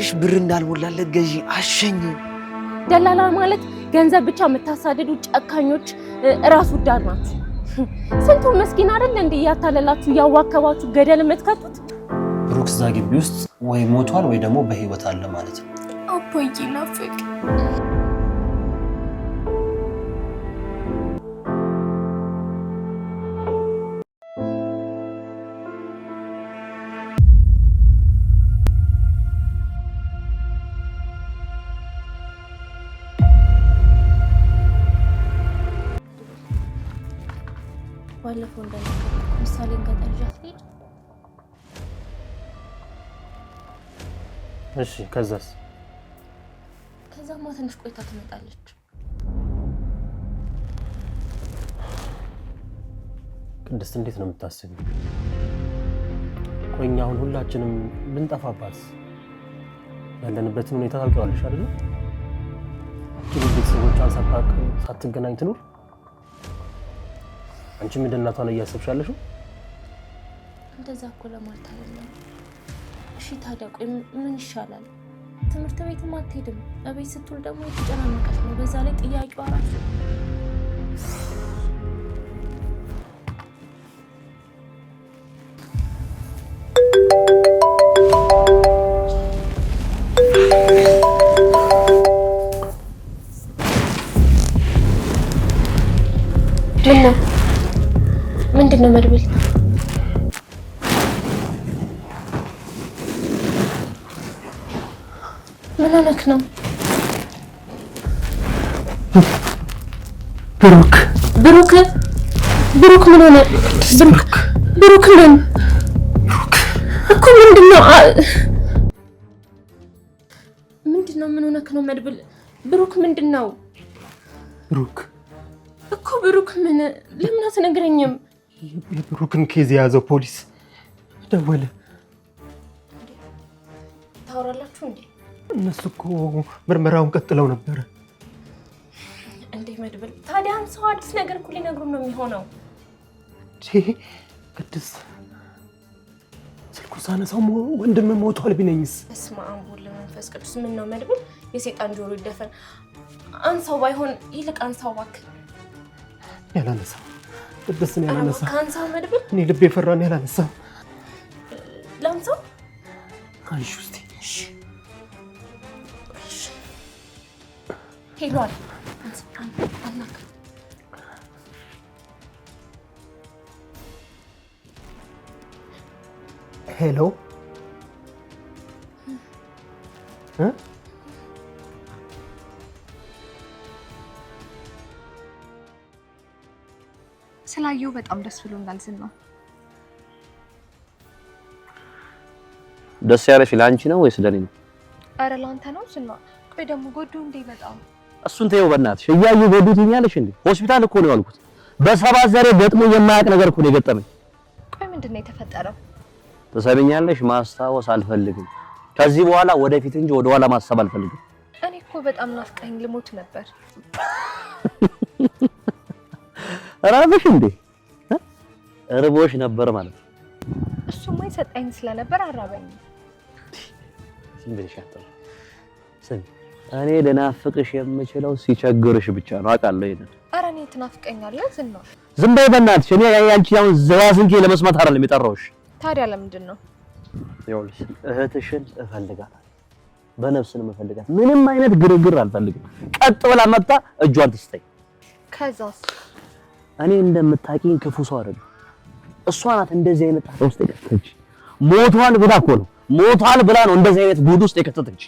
አብርሽ ብር እንዳልሞላለት ገዢ አሸኝ። ደላላ ማለት ገንዘብ ብቻ የምታሳድዱ ጨካኞች ራስ ወዳድ ናችሁ። ስንቱ መስኪን አይደል እንዴ ያታለላችሁ ያዋከባችሁ ገደል የምትከቱት? ብሩክ እዛ ግቢ ውስጥ ወይ ሞቷል ወይ ደግሞ በህይወት አለ ማለት ነው። አቦዬ ናፍቅ ባለፈው እንደነገርኩህ ምሳሌን ገጠርጃት ልጅ። እሺ ከዛስ? ከዛማ ትንሽ ቆይታ ትመጣለች። ቅድስት እንዴት ነው የምታስቢው? ቆይ እኛ አሁን ሁላችንም ብንጠፋባት ያለንበትን ሁኔታ ታውቂዋለሽ አይደል? ግን ቤተሰቦቿን ሳትገናኝ ትኑር? አንቺ ምን እንደናቷን እያሰብሽ ያለሽው? እንደዛ እኮ ለማለት አይደለም። እሺ ታዲያ ቆይ ምን ይሻላል? ትምህርት ቤትም አትሄድም፣ እቤት ስትውል ደግሞ የተጨናነቀች ነው። በዛ ላይ ጥያቄው አራሱ ምንድነው መድብል? ምን ሆነክ ነው? ብሩክ ምን ሆነ? ብሩክ ምን እኮ ምንድነው? ምን ሆነክ ነው መድብል? ብሩክ ምንድነው? ብሩክ ምን? ለምን አትነግረኝም? የብሩክን ኬዝ የያዘው ፖሊስ ደወለ። ታወራላችሁ እንዴ? እነሱ እኮ ምርመራውን ቀጥለው ነበረ። እንዴ መድብል፣ ታዲያ ሰው አዲስ ነገር እኮ ሊነግሩን ነው የሚሆነው። ቅድስት ስልኩ ሳነሳው ወንድም ሞቷል ቢለኝስ? በስመ አብ ወወልድ ወመንፈስ ቅዱስ። ምን ነው መድብል፣ የሰይጣን ጆሮ ይደፈን። አንሳው፣ ባይሆን ይልቅ አንሳው እባክህ። ያላነሳው ቅድስት ነው ያላነሳው። ካንሳው መድብል፣ እኔ ልቤ ፈራን። ያላነሳው ላንሳው። አይሽ ውስጥ ሄሏል። ሄሎ ስላየው በጣም ደስ ብሎኛል። ዝና ደስ ያለሽ ለአንቺ ነው ወይስ ለኔ ነው? አረ ላንተ ነው ዝና። ቆይ ደግሞ ጎዱ እንዴ? በጣም እሱን ተይው በእናትሽ። እያዩ ጎዱትኛለሽ እንዴ? ሆስፒታል እኮ ነው ያልኩት። በሰባት ዘሬ ገጥሞ የማያውቅ ነገር እኮ ነው የገጠመኝ። ቆይ ምንድነው የተፈጠረው? ተሰብኛለሽ። ማስታወስ አልፈልግም ከዚህ በኋላ ወደፊት እንጂ ወደ ኋላ ማሰብ አልፈልግም። እኔ እኮ በጣም ናፍቀኝ ልሞት ነበር። አራበሽ እንዴ? እርቦሽ ነበር ማለት ነው? እሱማ ይሰጠኝ ስለነበር አራበኝ። ዝም ብለሽ አትበል። ስሚ እኔ ልናፍቅሽ የምችለው ሲቸግርሽ ብቻ ነው አውቃለሁ። ይሄን ኧረ እኔ ትናፍቀኛለህ ዝና። ዝም በይ በእናትሽ። እኔ ያንቺ ያው ዘዋዝንኬ ለመስማት አይደለም የጠራሁሽ። ታዲያ ለምንድን ነው? ይኸውልሽ እህትሽን እፈልጋታለሁ፣ በነፍስ ነው የምፈልጋት። ምንም አይነት ግርግር አልፈልግም። ቀጥ ብላ መጣ እጇን ትስጠኝ። ከዛስ? እኔ እንደምታውቂኝ ክፉ ሰው አይደለም። እሷ ናት እንደዚህ አይነት ጣጣ ውስጥ የከተተች። ሞቷል ብላ እኮ ነው ብላ ነው እንደዚህ አይነት ጉድ ውስጥ የከተተች።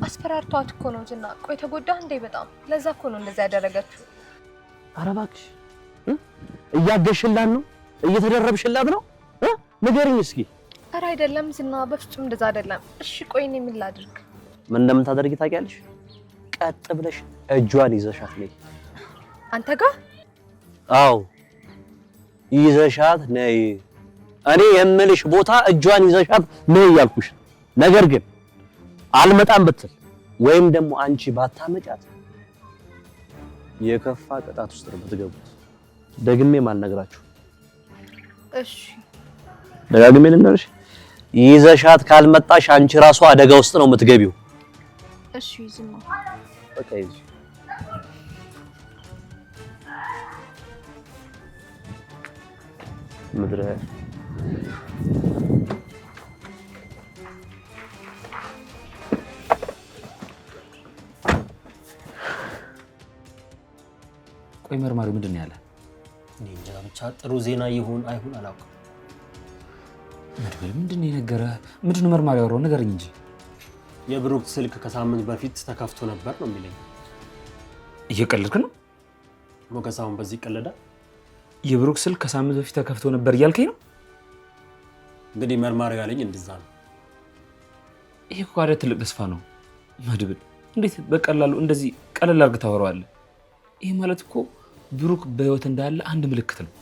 አስፈራርቷት እኮ ነው ዝና። ቆይ ተጎዳህ እንዴ? በጣም ለዛ እኮ ነው እንደዛ ያደረገችው። ኧረ እባክሽ እያገሽላት ነው? እየተደረብሽላት ነው? ንገሪኝ እስኪ። ኧረ አይደለም ዝና፣ በፍጹም እንደዛ አይደለም። እሺ ቆይ እኔ ምን ላድርግ? ምን እንደምታደርጊ ታውቂያለሽ? ቀጥ ብለሽ እጇን ይዘሻት ነይ። አንተ ጋር? አዎ ይዘሻት ነይ። እኔ የምልሽ ቦታ እጇን ይዘሻት ነይ ያልኩሽ። ነገር ግን አልመጣም ብትል ወይም ደግሞ አንቺ ባታመጫት የከፋ ቅጣት ውስጥ ነው የምትገቡት። ደግሜ ማልነግራችሁ። እሺ ደጋግሜ ልንገርሽ፣ ይዘሻት ካልመጣሽ አንቺ ራሱ አደጋ ውስጥ ነው የምትገቢው። እሺ ይዝማ በቃ ይዚ ምድረ ቆይ መርማሪው ምንድን ነው ያለ? እኔ እንጃ ብቻ ጥሩ ዜና ይሁን አይሁን አላውቅም። መድብል ምንድን ነው የነገረህ? ምንድን ነው መርማሪው ያወራው? ንገረኝ እንጂ። የብሩክ ስልክ ከሳምንት በፊት ተከፍቶ ነበር ነው የሚለኝ። እየቀለድክ ነው? ሞገስ አሁን በዚህ ይቀለዳል? የብሩክ ስልክ ከሳምንት በፊት ተከፍቶ ነበር እያልከኝ ነው? እንግዲህ መርማሪው ያለኝ እንደዛ ነው። ይሄ እኮ አይደል ትልቅ ተስፋ ነው መድብል። እንዴት በቀላሉ እንደዚህ ቀለል አድርገህ ታወራዋለህ? ይሄ ማለት እኮ ብሩክ በህይወት እንዳለ አንድ ምልክት ነው።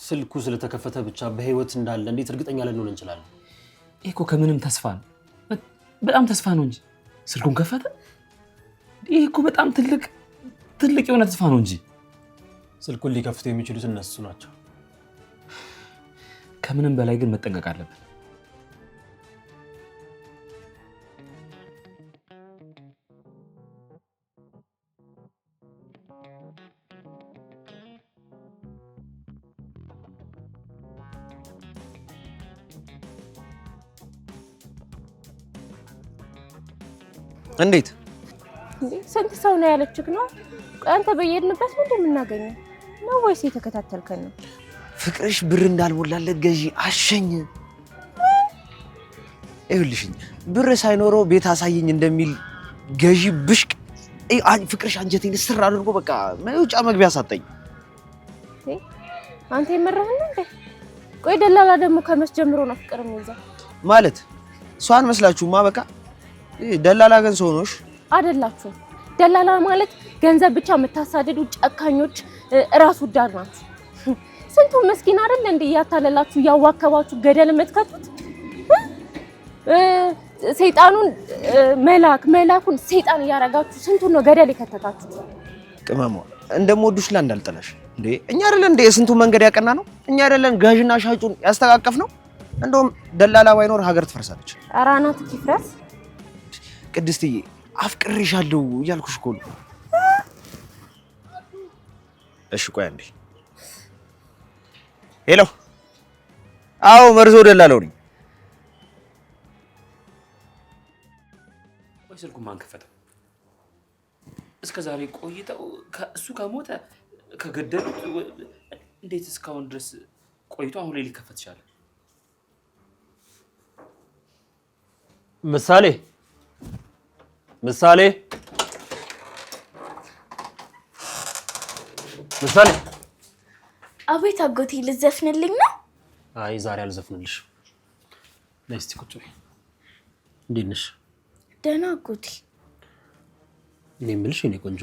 ስልኩ ስለተከፈተ ብቻ በህይወት እንዳለ እንዴት እርግጠኛ ልንሆን እንችላለን? ይሄ እኮ ከምንም ተስፋ ነው፣ በጣም ተስፋ ነው እንጂ ስልኩን ከፈተ። ይሄ እኮ በጣም ትልቅ የሆነ ተስፋ ነው እንጂ ስልኩን ሊከፍቱ የሚችሉት እነሱ ናቸው። ከምንም በላይ ግን መጠንቀቅ አለብን። እንዴት ስንት ሰው ነው ያለችክ ነው? አንተ በየድንበት ምን እንደምናገኘው ነው ወይስ የተከታተልከን ነው? ፍቅርሽ ብር እንዳልሞላለት ገዢ አሸኝ። ይኸውልሽኝ ብር ሳይኖረው ቤት አሳየኝ እንደሚል ገዢ ብሽቅ ፍቅርሽ አንጀቴን ስር አድርጎ በቃ መውጫ መግቢያ ሳጠኝ። አንተ የመረህን እንዴ? ቆይ ደላላ ደግሞ ከመስ ጀምሮ ነው ፍቅር የሚይዘው ማለት እሷን መስላችሁማ? በቃ ደላላ ግን ሰው ነሽ አይደላችሁ? ደላላ ማለት ገንዘብ ብቻ የምታሳድዱ ጨካኞች ራስ ወዳድ ናችሁ። ስንቱ መስኪን አይደል እንዴ ያታለላችሁ ያዋከባችሁ ገደል የምትከቱት? ሰይጣኑን መላኩን ሰይጣን ያረጋችሁ ስንቱን ነው ገደል የከተታችሁት? ቅመሟ እንደምወዱሽ ላይ እንዳልጠላሽ እንዴ እኛ አይደለን እንዴ ስንቱ መንገድ ያቀና ነው? እኛ አይደለን ጋዥና ሻጩን ያስተቃቀፍ ነው? እንደውም ደላላ ባይኖር ሀገር ትፈርሳለች። ኧረ አናት ይፍረስ። ቅድስትዬ አፍቅርሻለሁ እያልኩሽ እኮ ነው። እሺ ቆይ አንዴ። ሄሎ። አዎ መርዞ ደላላው ነኝ። ወይ ስልኩን ማን ከፈተው? እስከ ዛሬ ቆይተው እሱ ከሞተ ከገደሉት እንዴት እስካሁን ድረስ ቆይቶ አሁን ላይ ሊከፈት ይችላል? ምሳሌ ምሳሌ አቤት አጎቴ ልዘፍንልኝ ነው? አይ ዛሬ አልዘፍንልሽ። ነይ እስቲ ቁጭ በይ። እንዴት ነሽ? ደህና አጎቴ። እኔ የምልሽ የኔ ቆንጆ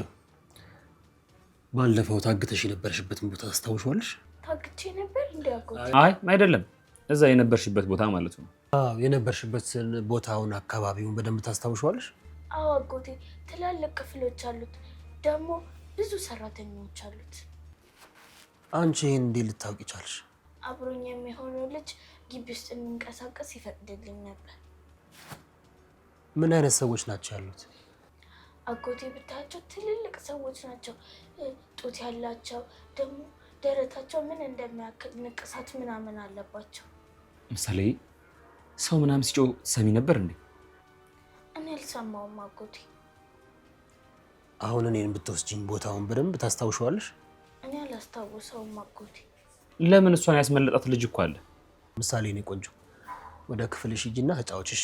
ባለፈው ታግተሽ የነበርሽበትን ቦታ ታስታውሻለሽ? ታግቼ ነበር እንዴ አጎቴ? አይ አይደለም፣ እዛ የነበርሽበት ቦታ ማለት ነው። አዎ የነበርሽበትን ቦታውን አካባቢውን በደንብ ታስታውሻለሽ? አዎ አጎቴ፣ ትላልቅ ክፍሎች አሉት፣ ደግሞ ብዙ ሰራተኞች አሉት። አንቺ ይሄን እንዴት ልታውቂ ቻልሽ? አብሮኝ የሚሆነው ልጅ ግቢ ውስጥ እንንቀሳቀስ ይፈቅድልኝ ነበር። ምን አይነት ሰዎች ናቸው ያሉት? አጎቴ ብታያቸው ትልልቅ ሰዎች ናቸው። ጡት ያላቸው፣ ደግሞ ደረታቸው ምን እንደሚያክል ንቅሳት ምናምን አለባቸው። ምሳሌ ሰው ምናምን ሲጮህ ሰሚ ነበር እንዴ? እኔ አልሰማውም አጎቴ። አሁን እኔን ብትወስጂኝ ቦታውን በደንብ ታስታውሻለሽ? እኔ አላስታውሰውም አጎቴ። ለምን? እሷን ያስመለጣት ልጅ እኮ አለ። ምሳሌ እኔ ቆንጆ ወደ ክፍልሽ ሂጂና ተጫወችሽ።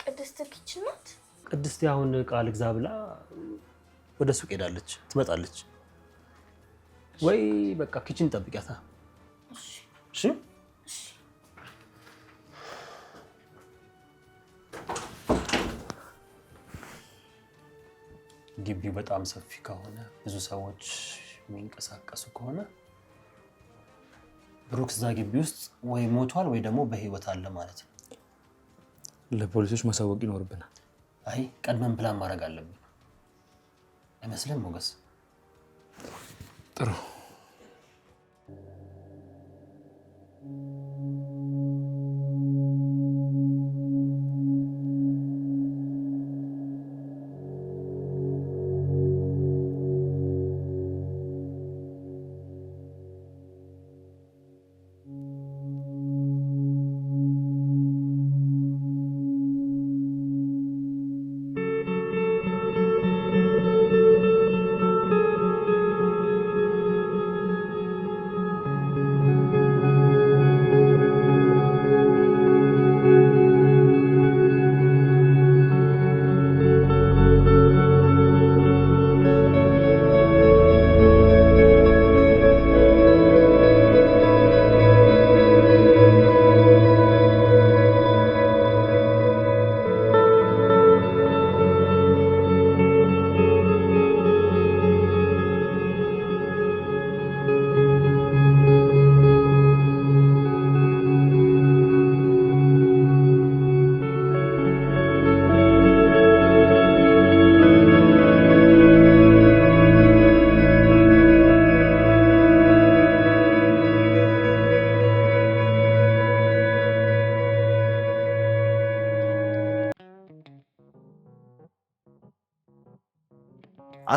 ቅድስት ኪችን ናት? ቅድስት አሁን ቃል ግዛ ብላ ወደ ሱቅ ሄዳለች፣ ትመጣለች። ወይ በቃ ኪችን ጠብቂያታ። እሺ ግቢው በጣም ሰፊ ከሆነ ብዙ ሰዎች የሚንቀሳቀሱ ከሆነ ብሩክ እዛ ግቢ ውስጥ ወይ ሞቷል ወይ ደግሞ በህይወት አለ ማለት ነው። ለፖሊሶች ማሳወቅ ይኖርብናል። አይ ቀድመን ፕላን ማድረግ አለብን አይመስልም ሞገስ? ጥሩ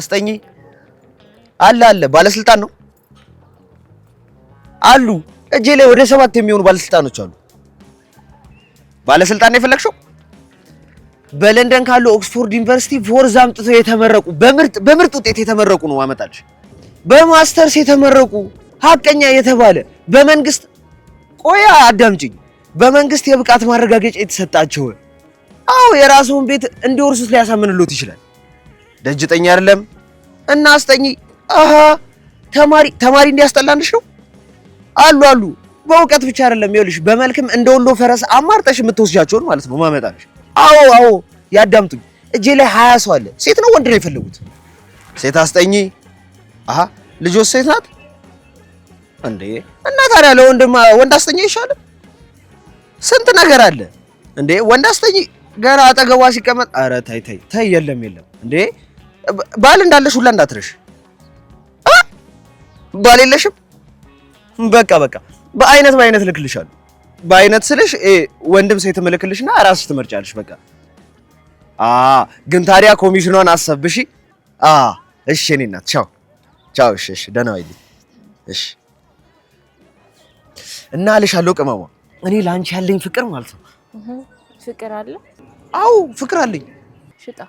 አስጠኝ አለ ባለስልጣን ነው አሉ እጄ ላይ ወደ 7 የሚሆኑ ባለስልጣኖች አሉ። ባለስልጣን ነው የፈለግሽው? በለንደን ካለው ኦክስፎርድ ዩኒቨርሲቲ ፎርዝ አምጥተው የተመረቁ በምርጥ ውጤት የተመረቁ ነው አመጣልሽ። በማስተርስ የተመረቁ ሀቀኛ የተባለ በመንግስት ቆያ አዳምጪኝ፣ በመንግስት የብቃት ማረጋገጫ የተሰጣቸው አዎ የራስዎን ቤት እንዲወርሱት ሊያሳምንልዎት ይችላል። ደጅጠኛ አይደለም እና አስጠኝ አሃ ተማሪ እንዲያስጠላንሽ ነው አሉ በእውቀት ብቻ አይደለም ይኸውልሽ በመልክም እንደ ወሎ ፈረስ አማርጠሽ የምትወስጃቸውን ማለት ነው ማመጣልሽ። አዎ ያዳምጡኝ፣ እጄ ላይ 20 ሰው አለ። ሴት ነው ወንድ ነው የፈለጉት? ሴት አስጠኝ አሃ ልጆች ሴት ናት እንዴ? እና ታዲያ ወንድ አስጠኝ ይሻላል? ስንት ነገር አለ እንዴ ወንድ አስጠኝ ገና አጠገቧ ሲቀመጥ ኧረ ተይ የለም እንዴ ባል እንዳለሽ ሁላ እንዳትረሽ። ባል የለሽም? በቃ በአይነት ልክልሻለሁ። በአይነት ስልሽ ወንድም ሴት ምልክልሽና ራስሽ ትመርጫለሽ። በቃ ግን ታዲያ ኮሚሽኗን አሰብሽ። እሺ እኔ እናት ቻው። እሺ ደህና ዋይልኝ። እሺ እና አልሻለሁ ቅመሟ፣ እኔ ላንቺ ያለኝ ፍቅር ማለት ነው። ፍቅር አለ? አዎ ፍቅር አለኝ። ሽጣ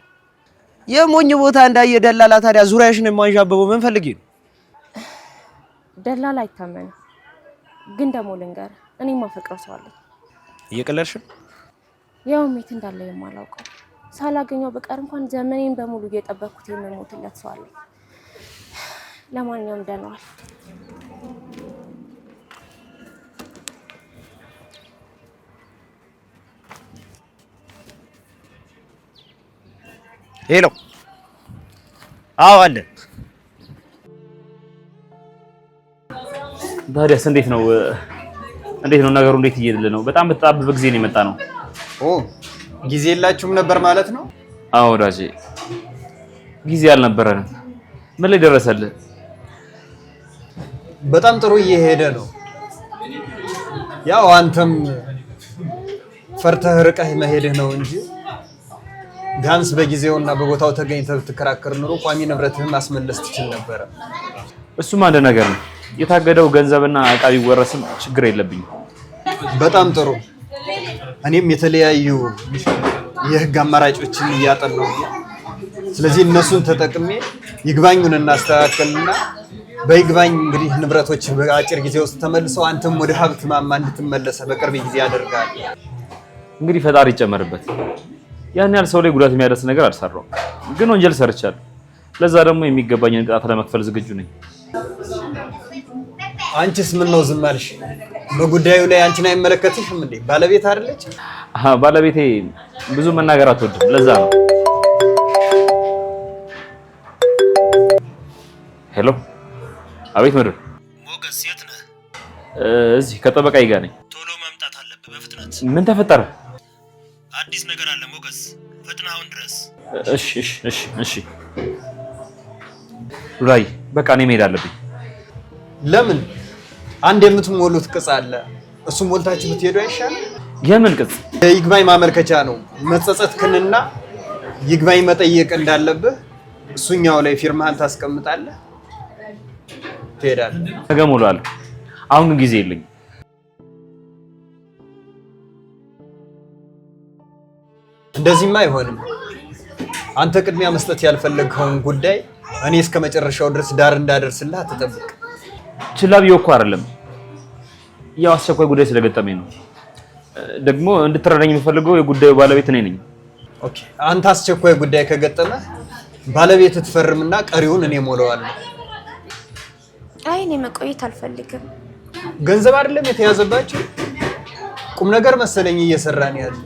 የሞኝ ቦታ እንዳየ ደላላ ታዲያ ዙሪያሽን የማንዣበበው ምን ፈልጌ ነው? ደላላ አይታመንም። ግን ደግሞ ልንገርህ እኔ ማፈቅረው ሰው አለኝ። እየቀለድሽ? ያው የት እንዳለ የማላውቀው ሳላገኘው በቀር እንኳን ዘመኔን በሙሉ እየጠበቅኩት የምሞትለት ሰው አለኝ። ለማንኛውም ደህና ዋል። ሄሎ አዎ አለ። ታዲያስ እንዴት ነው ነገሩ? እንዴት እየሄደልህ ነው? በጣም በተጣበበ ጊዜ ነው የመጣ ነው። ጊዜ የላችሁም ነበር ማለት ነው? አዎ ወዳጄ ጊዜ አልነበረንም። ምን ላይ ደረሰልህ? በጣም ጥሩ እየሄደ ነው። ያው አንተም ፈርተህ ርቀህ መሄድህ ነው እንጂ ቢያንስ በጊዜውና በቦታው ተገኝተህ ብትከራከር ኑሮ ቋሚ ንብረትህን ማስመለስ ትችል ነበረ። እሱም አንድ ነገር ነው። የታገደው ገንዘብና ዕቃ ቢወረስም ችግር የለብኝም። በጣም ጥሩ። እኔም የተለያዩ የህግ አማራጮችን እያጠናሁ ነው። ስለዚህ እነሱን ተጠቅሜ ይግባኙን እናስተካክልና በይግባኝ እንግዲህ ንብረቶች በአጭር ጊዜ ውስጥ ተመልሰው አንተም ወደ ሀብት ማማ እንድትመለስ በቅርብ ጊዜ ያደርጋል። እንግዲህ ፈጣሪ ይጨመርበት። ያን ያህል ሰው ላይ ጉዳት የሚያደርስ ነገር አልሰራሁም፣ ግን ወንጀል ሰርቻለሁ። ለዛ ደግሞ የሚገባኝን ቅጣት ለመክፈል ዝግጁ ነኝ። አንቺስ ምን ነው ዝም አልሽ? በጉዳዩ ላይ አንቺን አይመለከትሽም እንዴ? ባለቤት አይደለች? ባለቤቴ ብዙ መናገር አትወድም፣ ለዛ ነው። ሄሎ አቤት ምድር። ሞገስ የት ነህ? እዚህ ከጠበቃዬ ጋር ነኝ። ቶሎ መምጣት አለብህ በፍጥነት። ምን ተፈጠረ? አዲስ ነገር አለ ሞገስ፣ ፈጥነህ አሁን ድረስ። እሺ ሉላዬ በቃ እኔ መሄድ አለብኝ። ለምን? አንድ የምትሞሉት ቅጽ አለ፣ እሱ ሞልታችሁ ብትሄዱ አይሻልም? የምን ቅጽ? የይግባኝ ማመልከቻ ነው። መጸጸትክንና ይግባኝ መጠየቅ እንዳለብህ እሱኛው ላይ ፊርማህን ታስቀምጣለህ፣ ትሄዳለህ። ነገ እሞላለሁ። አሁን ግን ጊዜ የለኝም። እንደዚህማ አይሆንም። አንተ ቅድሚያ መስጠት ያልፈለግኸውን ጉዳይ እኔ እስከ መጨረሻው ድረስ ዳር እንዳደርስልህ አትጠብቅ። ችላ ብዬ እኮ አይደለም፣ ያው አስቸኳይ ጉዳይ ስለገጠመኝ ነው። ደግሞ እንድትረዳኝ የምፈልገው የጉዳዩ ባለቤት እኔ ነኝ። ኦኬ፣ አንተ አስቸኳይ ጉዳይ ከገጠመ ባለቤት ትፈርምና ቀሪውን እኔ ሞላዋለሁ። አይ እኔ መቆየት አልፈልግም። ገንዘብ አይደለም የተያዘባችሁ፣ ቁም ነገር መሰለኝ እየሰራን ያለ።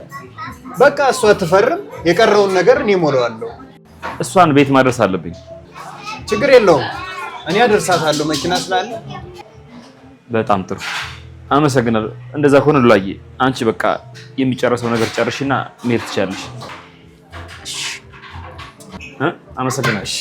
በቃ እሷ ትፈርም፣ የቀረውን ነገር እኔ ሞላዋለሁ። እሷን ቤት ማድረስ አለብኝ። ችግር የለውም፣ እኔ አደርሳታለሁ መኪና ስላለ። በጣም ጥሩ አመሰግናለሁ። እንደዛ ከሆነ ሉላዬ አንቺ በቃ የሚጨርሰው ነገር ጨርሽና መሄድ ትችያለሽ። አመሰግናለሁ።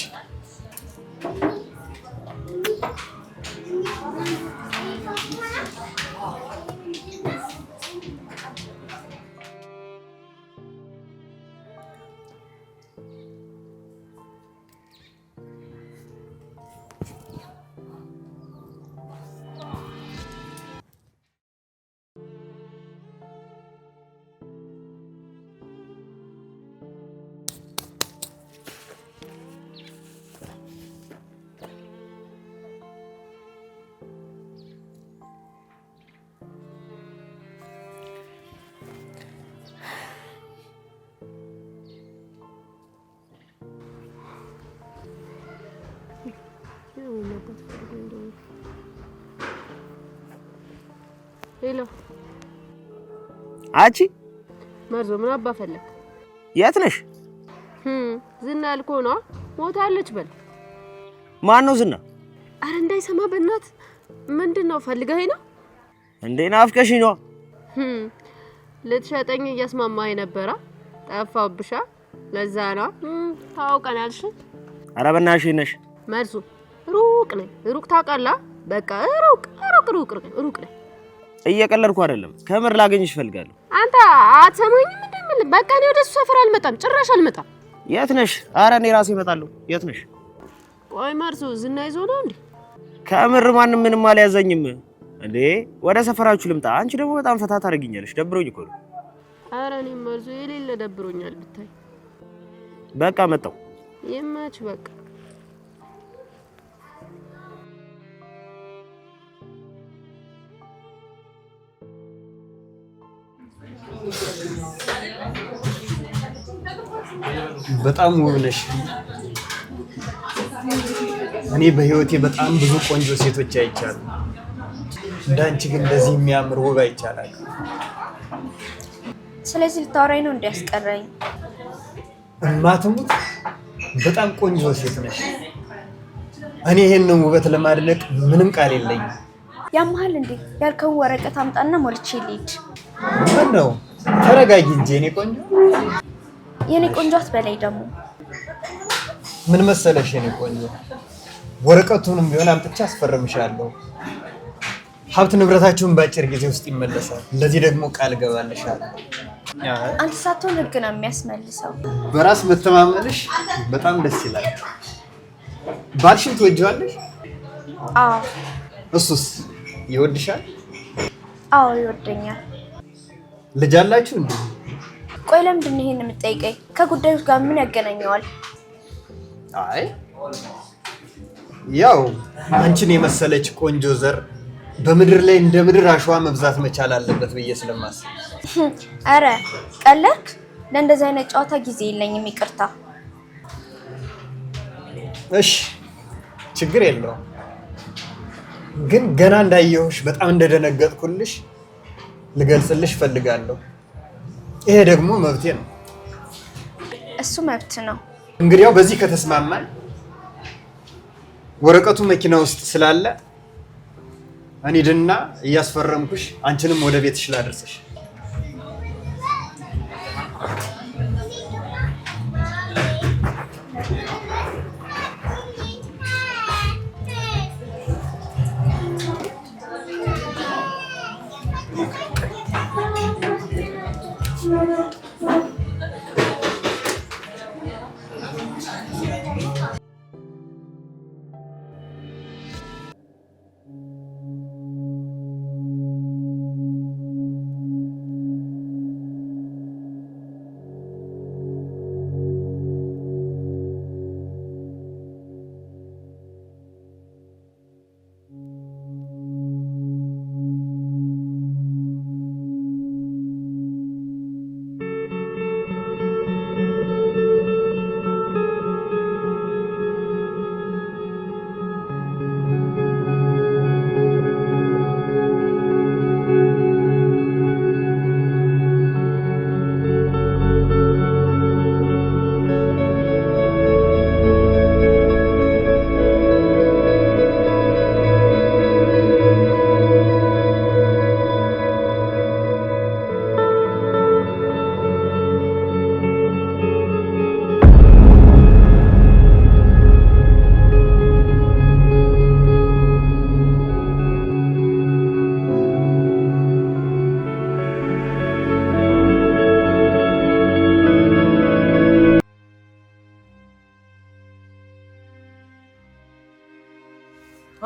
ሄሎ አንቺ መርዞ ምን አባ ፈለክ? የት ነሽ? ዝና ያልከው ነው ሞታለች በል። ማን ነው ዝና? አረ እንዳይሰማ በእናት ምንድነው ፈልገኸኝ ነው እንዴ? ናፍቀሽኝ ነው። ልትሸጠኝ እያስማማኸኝ ነበረ ጠፋብሻ ለዛ ነው ታውቀናልሽ። አረ በእናትሽ ነሽ መርዞ ሩቅ ነኝ ሩቅ ታውቃለህ በቃ ሩቅ ነኝ። እየቀለድኩ አይደለም ከምር ላገኝሽ ፈልጋለሁ። አንተ አትሰማኝም እንደምን በቃ እኔ ወደሱ ሰፈር አልመጣም ጭራሽ አልመጣም። የት ነሽ? አረ እኔ ራሴ እመጣለሁ። የት ነሽ? ቆይ መርዞ ዝና ይዞ ነው እንዴ? ከምር ማንም ምንም አልያዘኝም እንዴ። ወደ ሰፈራችሁ ልምጣ? አንቺ ደግሞ በጣም ፈታ ታደርጊኛለሽ። ደብሮኝ እኮ ነው። አረ እኔ መርዞ የሌለ ደብሮኛል ብታይ። በቃ መጣሁ። ይመች በቃ በጣም ውብ ነሽ። እኔ በህይወቴ በጣም ብዙ ቆንጆ ሴቶች አይቻለሁ። እንዳንቺ ግን እንደዚህ የሚያምር ውብ አይቻላል። ስለዚህ ልታወራኝ ነው እንዲያስቀረኝ? እማትሙት በጣም ቆንጆ ሴት ነሽ። እኔ ይሄንን ውበት ለማድነቅ ምንም ቃል የለኝም። ያመሃል እንዴ? ያልከውን ወረቀት አምጣና ሞልቼ ልሂድ። ምን ነው? ተረጋጊ እንጂ የኔ ቆንጆ። የኔ ቆንጆ አትበላይ ደግሞ። ምን መሰለሽ የኔ ቆንጆ፣ ወረቀቱንም ቢሆን አምጥቼ አስፈርምሻለሁ። ሀብት ንብረታችሁን በአጭር ጊዜ ውስጥ ይመለሳል። ለዚህ ደግሞ ቃል ገባልሻለሁ። አንተ ሳትሆን ህግ ነው የሚያስመልሰው። በራስ መተማመንሽ በጣም ደስ ይላል። ባልሽን ትወጂዋለሽ? አዎ። እሱስ ይወድሻል? አዎ ይወደኛል። ልጅ አላችሁ እንዴ? ቆይ ለምንድን ነው ይሄን የምትጠይቀኝ? ከጉዳዩ ጋር ምን ያገናኘዋል? አይ ያው አንቺን የመሰለች ቆንጆ ዘር በምድር ላይ እንደ ምድር አሸዋ መብዛት መቻል አለበት ብዬ ስለማስብ። አረ ቀለድክ? ለእንደዚህ አይነት ጨዋታ ጊዜ የለኝም ይቅርታ። እሺ ችግር የለውም። ግን ገና እንዳየሁሽ በጣም እንደደነገጥኩልሽ ልገልጽልሽ ፈልጋለሁ። ይሄ ደግሞ መብቴ ነው። እሱ መብት ነው። እንግዲያው በዚህ ከተስማማን ወረቀቱ መኪና ውስጥ ስላለ እኔድና እያስፈረምኩሽ አንቺንም ወደ ቤትሽ ላደርስሽ።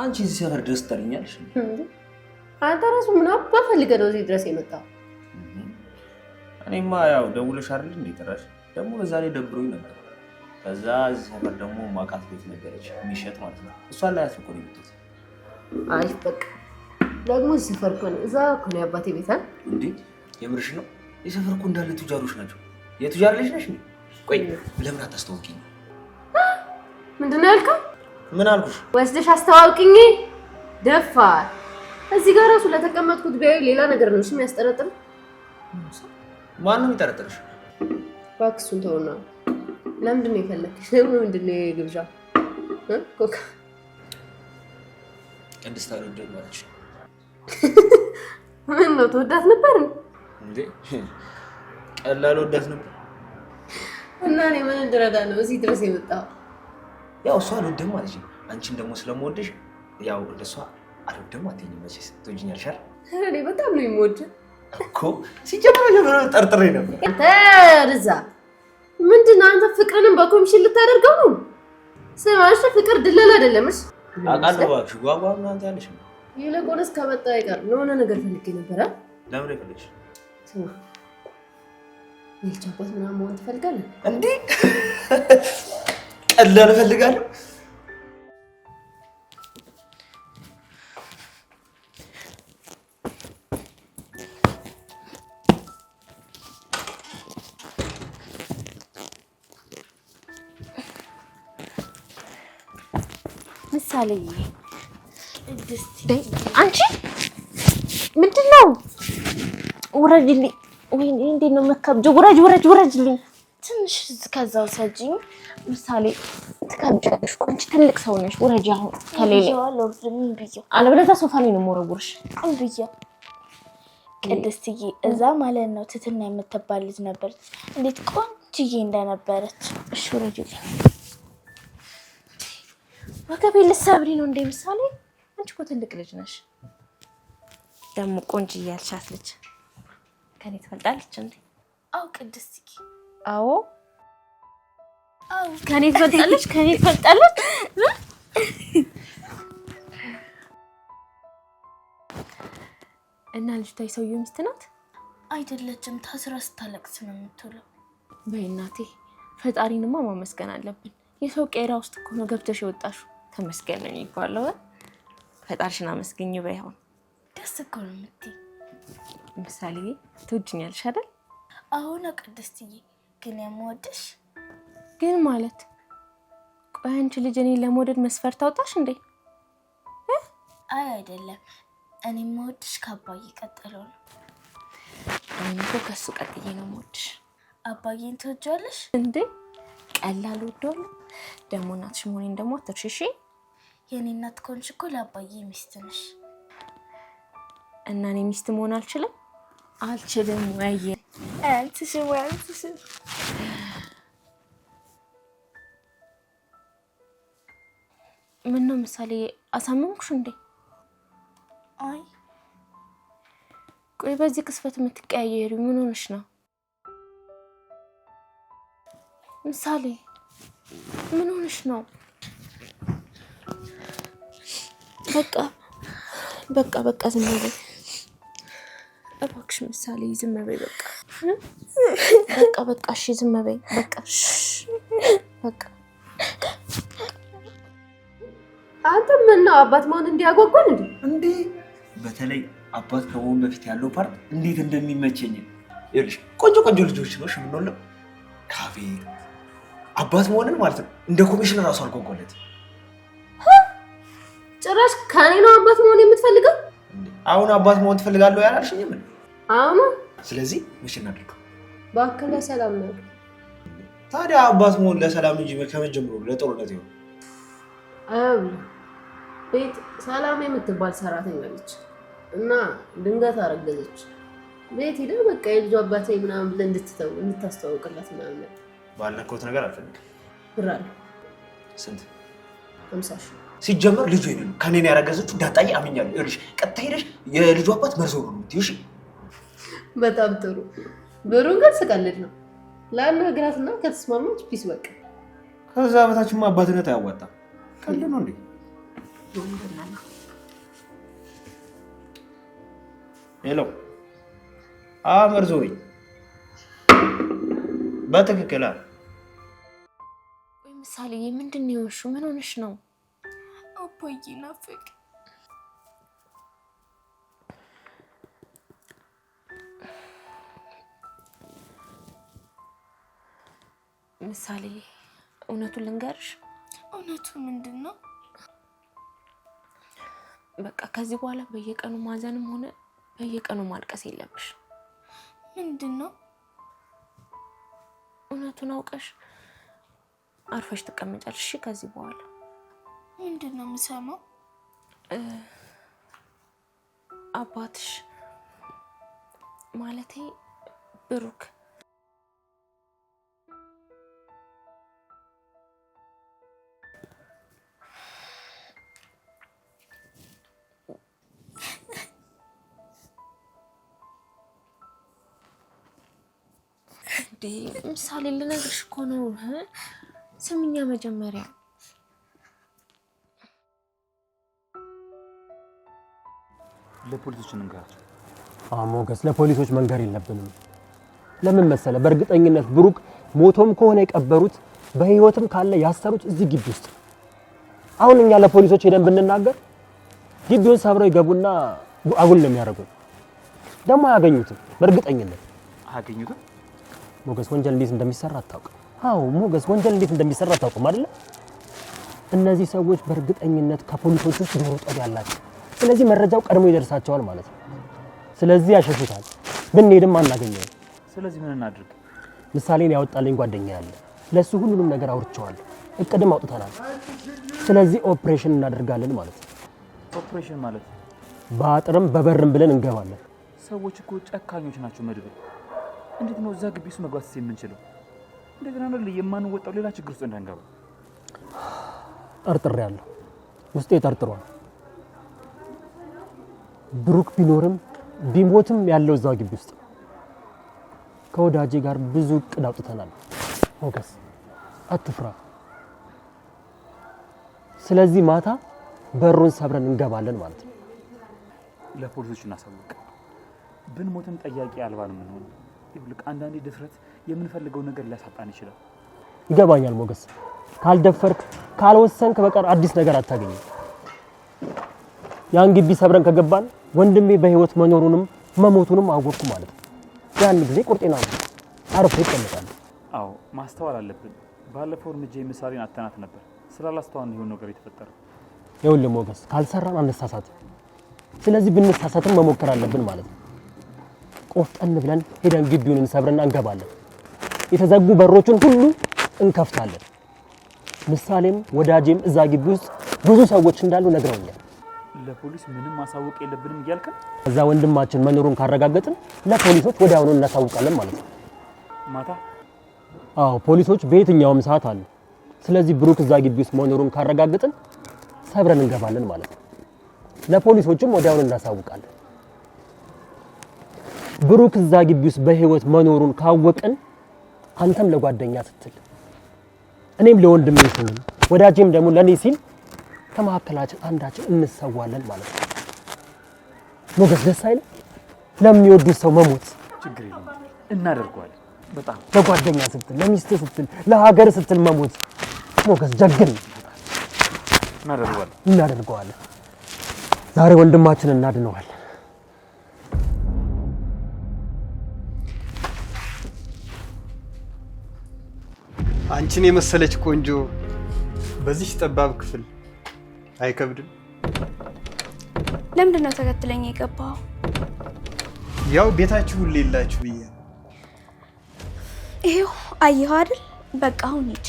አንቺ እዚህ ሰፈር ድረስ ትጠሪኛለሽ? አንተ ራሱ ምን አባ ፈልገህ ነው እዚህ ድረስ የመጣው? እኔማ ያው ደውለሽ አይደል እንዴ ጠራሽ? ደግሞ በዛ ላይ ደብሮኝ ነበር። ከዛ እዚህ ሰፈር ደግሞ ማቃት ቤት ነገረች የሚሸጥ ማለት ነው። እሷን ላይ አትቆሪ ብትት። አይ በቃ ደግሞ እዚህ ሰፈር እኮ ነው እዛ እኮ ነው አባቴ ቤት አይደል እንዴ? የምርሽ ነው? የሰፈር እኮ እንዳለ ቱጃሮች ናቸው። የቱጃር ልጅ ነሽ እንዴ? ቆይ ለምን አታስተዋውቂኝ? ምንድን ነው ያልከው? ምን አልኩሽ? ወስደሽ አስተዋውቂኝ። ደፋር እዚህ ጋር ራሱ ለተቀመጥኩት ቢያዩ ሌላ ነገር ነው የሚያስጠረጥር። ማን ነው የሚጠረጥርሽ? እባክህ እሱን ተውና፣ ለምንድን ነው የፈለግሽ? ምንድን ነው የግብዣ ኮካ? ቅድስት አልወደድም አለች። ምን ነው ተወዳት ነበር እንዴ? ቀላል ወዳት ነበር። እና እኔ ምን እንድረዳ ነው እዚህ ድረስ የመጣው? ያው እሷ አልወደድም አለች። አንቺን ደግሞ ስለምወድሽ ያው እንደሷ አልወደድም አትይኝ። መቼስ ትወጂኛለሽ አይደል? እኔ በጣም ነው የምወድህ እኮ። ሲጀምር ጠርጥሬ ነበር። አንተ ርዛ ምንድን ነው አንተ ፍቅርንም በኮሚሽን ልታደርገው ነው? ስማሽ ፍቅር ድለል አይደለምሽ? አውቃለሁ እባክሽ። ጓጓ ምናምን ያለሽ ነው። ይልቁንስ ከመጣ አይቀር የሆነ ነገር ፈልጌ ነበረ። ለምን ይፈልግሽ? ስማ የልጅ አባት ምናምን መሆን ትፈልጋለህ እንዴ? ቀላል እፈልጋለሁ። ምሳሌ አንቺ ምንድነው? ውረጅልኝ። ወይኔ እንዴት ነው መከብጀው? ውረጅልኝ። ትንሽ ከዛው ሰጂኝ። ምሳሌ ትከብጃለሽ እኮ አንቺ ትልቅ ሰው ነሽ። ውረጅ አሁን ከሌለ አለበለዚያ ሶፋ ላይ ነው የምወረውርሽ። ቅድስትዬ እዛ ማለት ነው ትትና የምትባል ልጅ ነበረች። እንዴት ቆንጅዬ እንደነበረች። እሺ ውረጅልኝ። ወገቤ ልትሰብሪ ነው እንደ ምሳሌ? አንቺ እኮ ትልቅ ልጅ ነሽ። ደግሞ ቆንጅዬ ያልሻት ልጅ ከኔ ትፈልጣለች እንዴ? አው ቅድስትዬ፣ አዎ ከኔ ትፈልጣለች። እና ልጅቷ የሰውየው ሚስት ናት? አይደለችም። ታስራ ስታለቅስ ነው የምትውለው። በይ እናቴ፣ ፈጣሪንማ ማመስገን አለብን። የሰው ቄራ ውስጥ እኮ ነው ገብተሽ የወጣሽው። ተመስገን ነው የሚባለው። ፈጣሪሽን አመስግኝ በይ። አሁን ደስ እኮ ነው የምትይ። ምሳሌ ትወጂኛለሽ አይደል? አሁን ቅድስትዬ፣ ግን የምወድሽ ግን ማለት ቆይ አንቺ ልጅ እኔን ለመውደድ መስፈርት አውጣሽ እንዴ? አይ አይደለም፣ እኔ የምወድሽ ከአባዬ ቀጥለው ነው። እኔ እኮ ከሱ ቀጥዬ ነው የምወድሽ። አባዬን ትወጂዋለሽ እንዴ? ቀላል ወደዋለሁ። ደግሞ እናትሽ መሆኔን ደግሞ አትርሺ። የኔ እናት ከሆንሽ እኮ ለአባዬ ሚስት ነሽ። እና እኔ ሚስት መሆን አልችልም? አልችልም ወይ? አንቺሽ ምን ነው ምሳሌ አሳመምኩሽ እንዴ? አይ ቆይ በዚህ ቅስፈት የምትቀያየሪ ምን ሆነሽ ነው? ምሳሌ ምን ሆነሽ ነው? በቃ ዝም በይ እባክሽ ምሳሌ፣ ዝም በይ በቃ እሺ ዝም በይ በቃ። አንተ ምን ነው አባት መሆን እንዲያጓጓል እንዴ? በተለይ አባት ከመሆን በፊት ያለው ፓርት እንዴት እንደሚመቸኝ ይልሽ። ቆንጆ ልጆች ነው የምንወለው። አቤት አባት መሆንን ማለት ነው እንደ ኮሚሽን ራሱ አልጓጓለት። ጭራሽ ከኔ ነው አባት መሆን የምትፈልገው? አሁን አባት መሆን ትፈልጋለሁ ያላልሽኝ ምን? አሁን ስለዚህ ምንሽ እናድርግ? ባክለ ሰላም ነው። ታዲያ አባት መሆን ለሰላም እንጂ ከመጀመሩ ለጦርነት ይሆን? አው ቤት ሰላም የምትባል ሰራተኛ ነች እና ድንገት አረገዘች። ቤት ሄደ በቃ የልጇ አባቴ ምናምን ብለን እንድታስተዋውቅላት ምናምን ባልነካሁት ነገር አልፈልግም። ብራል ስንት? 50 ሺህ። ሲጀመር ልጁ ይሄን ከኔ ያረገዘችው ዳጣዬ አምኛለሁ። ይኸውልሽ ቀጥታ ሄደሽ የልጁ አባት መርዞ ነው የምትይው። እሺ በጣም ጥሩ። ብሩን ግን ስቀልድ ነው ላናግራትና ከተስማማች ፒስ በቃ። ከዛ በታችማ አባትነት አያዋጣም። ቀልድ ነው እንዴ? ሄሎ መርዞ ወይ በትክክል ወይ ምሳሌ ምንድን ነው የሆንሽው? ምን ሆነሽ ነው? አባዬ ናፈቅ ምሳሌ እውነቱን ልንገርሽ። እውነቱ ምንድን ነው? በቃ ከዚህ በኋላ በየቀኑ ማዘንም ሆነ በየቀኑ ማልቀስ የለብሽ። ምንድነው? እውነቱን አውቀሽ አርፈሽ ተቀመጫለሽ። እሺ ከዚህ በኋላ ምንድነው የምሰማው? አባትሽ ማለቴ ብሩክ ምሳሌ ልነግርሽ እኮ ነው። ስሚኛ መጀመሪያ ለፖሊሶች እንንገራቸው። ሞገስ ለፖሊሶች መንገር የለብንም። ለምን መሰለ? በእርግጠኝነት ብሩክ ሞቶም ከሆነ የቀበሩት በህይወትም ካለ ያሰሩት እዚህ ግቢ ውስጥ። አሁን እኛ ለፖሊሶች ሄደን ብንናገር ግቢውን ሰብረው ይገቡና አጉል ነው የሚያደርጉት። ደግሞ አያገኙትም። በእርግጠኝነት አያገኙትም። ሞገስ ወንጀል እንዴት እንደሚሰራ አታውቅም? አዎ ሞገስ ወንጀል እንዴት እንደሚሰራ አታውቅም አይደል? እነዚህ ሰዎች በእርግጠኝነት ከፖሊሶች ውስጥ ጆሮ ጠብ ያላቸው፣ ስለዚህ መረጃው ቀድሞ ይደርሳቸዋል ማለት ነው። ስለዚህ ያሸሹታል። ብንሄድም አናገኘውም። ስለዚህ ምን እናድርግ? ምሳሌን ያወጣልኝ ጓደኛ ያለ ለሱ ሁሉንም ነገር አውርቼዋለሁ። እቅድም አውጥተናል። ስለዚህ ኦፕሬሽን እናደርጋለን ማለት ነው። ኦፕሬሽን ማለት በአጥርም በበርም ብለን እንገባለን። ሰዎች እኮ ጨካኞች ናቸው መድብል። እንዴት ነው እዛ ግቢ ውስጥ መግባት የምንችለው? እንደገና ነው የማንወጣው ሌላ ችግር ውስጥ እንዳንገባ። ጠርጥሬያለሁ። ውስጤ ጠርጥሯል። ብሩክ ቢኖርም ቢሞትም ያለው እዛው ግቢ ውስጥ። ከወዳጄ ጋር ብዙ እቅድ አውጥተናል። ሞገስ አትፍራ። ስለዚህ ማታ በሩን ሰብረን እንገባለን ማለት ነው። ለፖሊሶች እናሳውቅ። ብንሞትም ጠያቂ አልባ ነው የምንሆነው። ይልቅ አንዳንዴ ድፍረት የምንፈልገው ነገር ሊያሳጣን ይችላል። ይገባኛል ሞገስ። ካልደፈርክ ካልወሰንክ በቀር አዲስ ነገር አታገኝም። ያን ግቢ ሰብረን ከገባን ወንድሜ በህይወት መኖሩንም መሞቱንም አወቅኩ ማለት ነው። ያን ጊዜ ቁርጤና አርፎ ይቀመጣል። አዎ ማስተዋል አለብን። ባለፈው እርምጃ ምሳሌን አተናት ነበር። ስላላስተዋልን ይሆን ነገር የተፈጠረው። ይኸውልህ ሞገስ ካልሰራን አንሳሳትም። ስለዚህ ብንሳሳትም መሞከር አለብን ማለት ነው። ቆፍጠን ብለን ሄደን ግቢውን እንሰብርና እንገባለን። የተዘጉ በሮችን ሁሉ እንከፍታለን። ምሳሌም ወዳጄም እዛ ግቢ ውስጥ ብዙ ሰዎች እንዳሉ ነግረውኛል። ለፖሊስ ምንም ማሳወቅ የለብንም እያልከን? እዛ ወንድማችን መኖሩን ካረጋገጥን ለፖሊሶች ወዲያውኑ እናሳውቃለን ማለት ነው። ማታ? አዎ ፖሊሶች በየትኛውም ሰዓት አሉ። ስለዚህ ብሩክ እዛ ግቢ ውስጥ መኖሩን ካረጋገጥን ሰብረን እንገባለን ማለት ነው። ለፖሊሶችም ወዲያውኑ እናሳውቃለን። ብሩክ እዛ ግቢ ውስጥ በህይወት መኖሩን ካወቅን አንተም ለጓደኛ ስትል እኔም ለወንድሜ ስል ወዳጄም ደግሞ ለኔ ሲል ከመካከላችን አንዳችን እንሰዋለን ማለት ነው። ሞገስ ደስ አይልም? ለሚወዱት ሰው መሞት ችግር የለም እናደርገዋለን። በጣም ለጓደኛ ስትል፣ ለሚስት ስትል፣ ለሀገር ስትል መሞት ሞገስ ጀግን እናደርገዋለን። ዛሬ ወንድማችን እናድነዋለን። አንቺን የመሰለች ቆንጆ በዚህ ጠባብ ክፍል አይከብድም? ለምንድን ነው ተከትለኝ የገባው? ያው ቤታችሁን ሌላችሁ ብዬ። ይሄው አየሁ አይደል? በቃ አሁን ሂድ።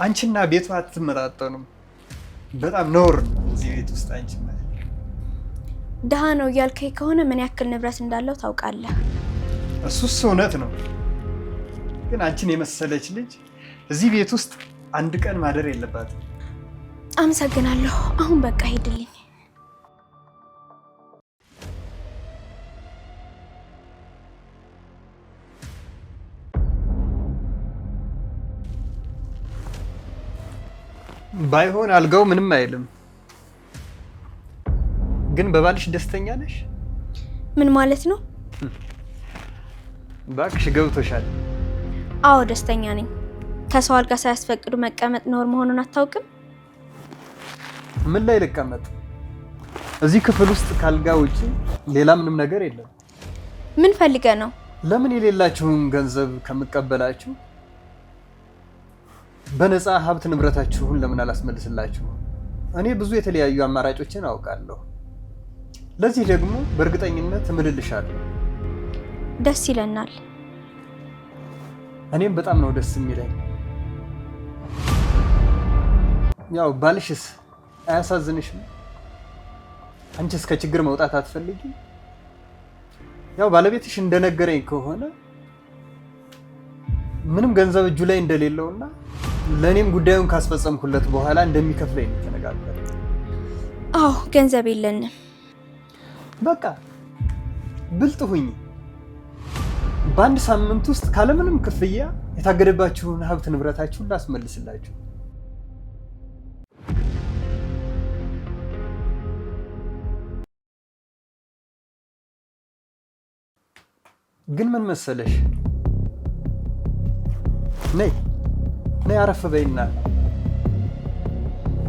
አንቺና ቤቷ አትመጣጠኑም። በጣም ነውር ነው እዚህ ቤት ውስጥ አንቺ ማለት። ደሃ ነው እያልከኝ ከሆነ ምን ያክል ንብረት እንዳለው ታውቃለህ? እሱስ እውነት ነው። ግን አንቺን የመሰለች ልጅ እዚህ ቤት ውስጥ አንድ ቀን ማደር የለባትም። አመሰግናለሁ። አሁን በቃ ሂድልኝ። ባይሆን አልጋው ምንም አይልም። ግን በባልሽ ደስተኛ ነሽ? ምን ማለት ነው? እባክሽ ገብቶሻል። አዎ ደስተኛ ነኝ። ከሰው አልጋ ሳያስፈቅዱ መቀመጥ ኖር መሆኑን አታውቅም? ምን ላይ ልቀመጥ? እዚህ ክፍል ውስጥ ካልጋ ውጪ ሌላ ምንም ነገር የለም። ምን ፈልገ ነው? ለምን የሌላችሁን ገንዘብ ከምቀበላችሁ በነፃ ሀብት ንብረታችሁን ለምን አላስመልስላችሁ? እኔ ብዙ የተለያዩ አማራጮችን አውቃለሁ። ለዚህ ደግሞ በእርግጠኝነት እምልልሻለሁ። ደስ ይለናል። እኔም በጣም ነው ደስ የሚለኝ። ያው ባልሽስ አያሳዝንሽም? አንቺስ ከችግር መውጣት አትፈልጊ? ያው ባለቤትሽ እንደነገረኝ ከሆነ ምንም ገንዘብ እጁ ላይ እንደሌለውና ለኔም ጉዳዩን ካስፈጸምኩለት በኋላ እንደሚከፍለኝ ነው ተነጋገርን። አዎ ገንዘብ የለንም። በቃ ብልጥ ሁኚ። በአንድ ሳምንት ውስጥ ካለምንም ክፍያ የታገደባችሁን ሀብት ንብረታችሁን ላስመልስላችሁ። ግን ምን መሰለሽ፣ ነይ አረፍ በይና።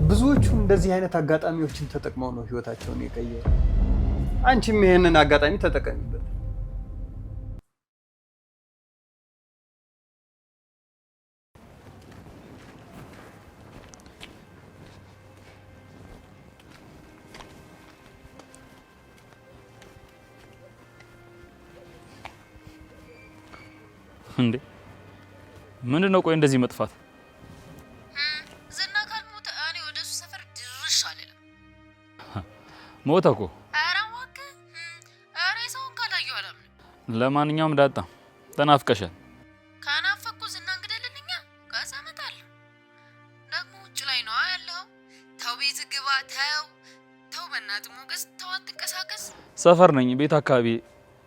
ብዙዎቹ እንደዚህ አይነት አጋጣሚዎችን ተጠቅመው ነው ህይወታቸውን የቀየሩ። አንቺም ይሄንን አጋጣሚ ተጠቀሚበት። እንዴ ምንድነው? ቆይ እንደዚህ መጥፋት? ዝና ካልሞተ እኔ ወደሱ ሰፈር ድርሽ አልልም። ሞተ እኮ። ኧረ እባክህ፣ ኧረ ሰውን ካላየሁ አላምንም። ለማንኛውም ዳጣ ተናፍቀሻል። ካናፈኩ ዝና እንግደልልኛ ከዛ እመጣለሁ። ደግሞ ውጭ ላይ ነው ያለው። ተው ቤት ግባ። ተው በእናትህ ሞገስ፣ ተው አትንቀሳቀስ። ሰፈር ነኝ፣ ቤት አካባቢ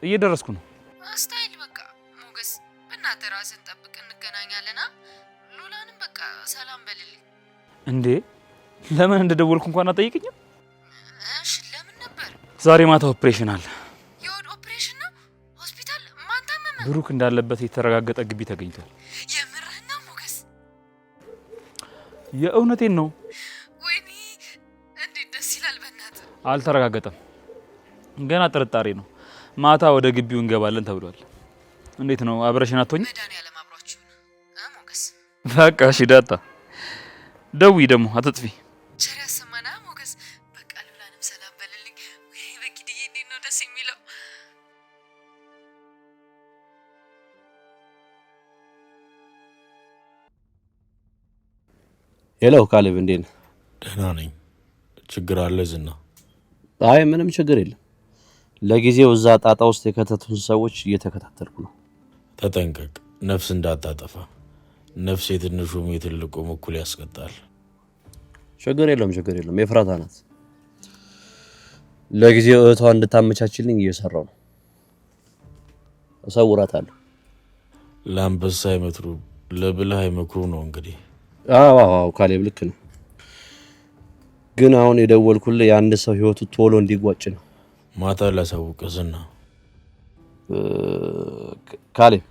እየደረስኩ ነው። አስታይል በቃ ሞገስ፣ በእናትህ ራስን ጠብቅ፣ እንገናኛለና። ሉላንም በቃ ሰላም በልልኝ። እንዴ ለምን እንደደወልኩ እንኳን አጠይቅኝም? እሺ ለምን ነበር? ዛሬ ማታ ኦፕሬሽን አለ። የሆድ ኦፕሬሽን ነው? ሆስፒታል? ማን ታመመ? ብሩክ እንዳለበት የተረጋገጠ ግቢ ተገኝቷል። የምርህን ነው ሞገስ? የእውነቴን ነው። ወይኔ እንዴት ደስ ይላል። በእናትህ አልተረጋገጠም፣ ገና ጥርጣሬ ነው። ማታ ወደ ግቢው እንገባለን ተብሏል። እንዴት ነው አብረሽን አትሆኝ? መድኃኒዓለም አብሯችሁ ሞገስ። በቃ እሺ ዳጣ፣ ደውይ ደግሞ አትጥፊ። ቸር ያሰማና ሞገስ። በቃ ሉላንም ሰላም በልልኝ። ወይ በኪድዬ እንዴት ነው ደስ የሚለው። ሄሎ ካሌብ፣ እንዴት ነህ? ደህና ነኝ። ችግር አለ ዝና? አይ ምንም ችግር የለም። ለጊዜው እዛ ጣጣ ውስጥ የከተቱን ሰዎች እየተከታተልኩ ነው። ተጠንቀቅ፣ ነፍስ እንዳታጠፋ። ነፍስ የትንሹም የትልቁም እኩል ያስቀጣል። ችግር የለም። የፍራታ ናት። ለጊዜው እህቷ እንድታመቻችልኝ እየሰራው ነው። እሰውራታለሁ። ለአንበሳ አይመትሩ ለብልህ አይመክሩ ነው እንግዲህ። አዎ ካሌብ ልክ ነው። ግን አሁን የደወልኩልህ የአንድ ሰው ህይወቱ ቶሎ እንዲጓጭ ነው። ማታ ላሳውቅህ ዝና። ካሌብ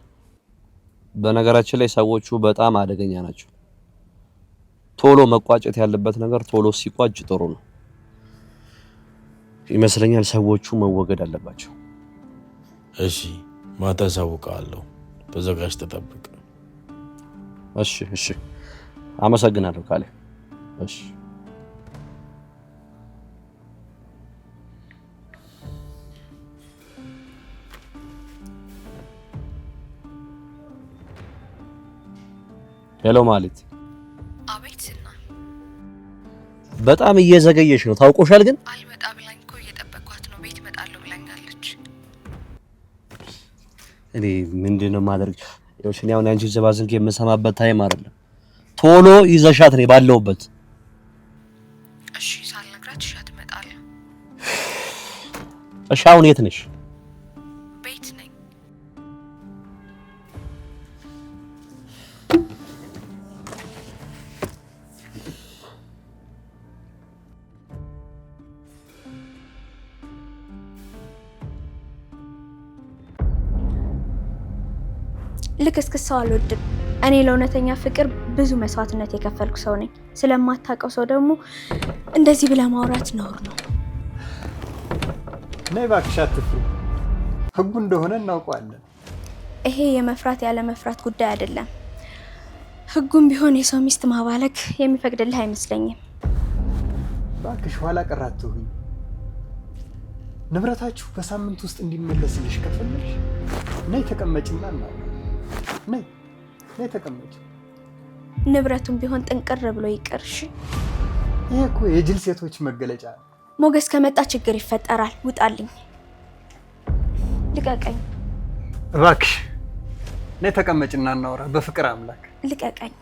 በነገራችን ላይ ሰዎቹ በጣም አደገኛ ናቸው። ቶሎ መቋጨት ያለበት ነገር ቶሎ ሲቋጭ ጥሩ ነው ይመስለኛል። ሰዎቹ መወገድ አለባቸው። እሺ ማታ አሳውቅሃለሁ። ተዘጋጅ፣ ተጠብቅ። እሺ አመሰግናለሁ ካሌብ። እሺ ሄሎ ማለት። አቤት ዝና። በጣም እየዘገየሽ ነው ታውቆሻል። ግን አልመጣ ብላኝ እኮ እየጠበቅኳት ነው። ቤት እመጣለሁ ብላኛለች። እኔ ምንድነው ማድረግ? ይኸውልሽ እኔ አሁን አንቺ ዘባዝንክ የምሰማበት ታይም አይደለም። ቶሎ ይዘሻት ነው ባለውበት። እሺ ሳልነግራት እሻት እመጣለሁ። እሺ አሁን የት ነሽ? ቤት ነኝ። ልክስክስ ሰው አልወድም። እኔ ለእውነተኛ ፍቅር ብዙ መስዋዕትነት የከፈልኩ ሰው ነኝ። ስለማታውቀው ሰው ደግሞ እንደዚህ ብለህ ማውራት ነውር ነው። ነይ እባክሽ አትፍሪ። ህጉ እንደሆነ እናውቀዋለን። ይሄ የመፍራት ያለ መፍራት ጉዳይ አይደለም። ህጉም ቢሆን የሰው ሚስት ማባለግ የሚፈቅድልህ አይመስለኝም። እባክሽ ኋላ ቀር አትሁኝ። ንብረታችሁ በሳምንት ውስጥ እንዲመለስልሽ ከፈለሽ ነይ ተቀመጭና ነይ ተቀመጭ። ንብረቱን ቢሆን ጥንቅር ብሎ ይቅርሽ። ይሄ እኮ የጅል ሴቶች መገለጫ ነው። ሞገስ ከመጣ ችግር ይፈጠራል። ውጣልኝ። ልቀቀኝ እባክሽ። ነይ ተቀመጭና እናውራ። በፍቅር አምላክ ልቀቀኝ።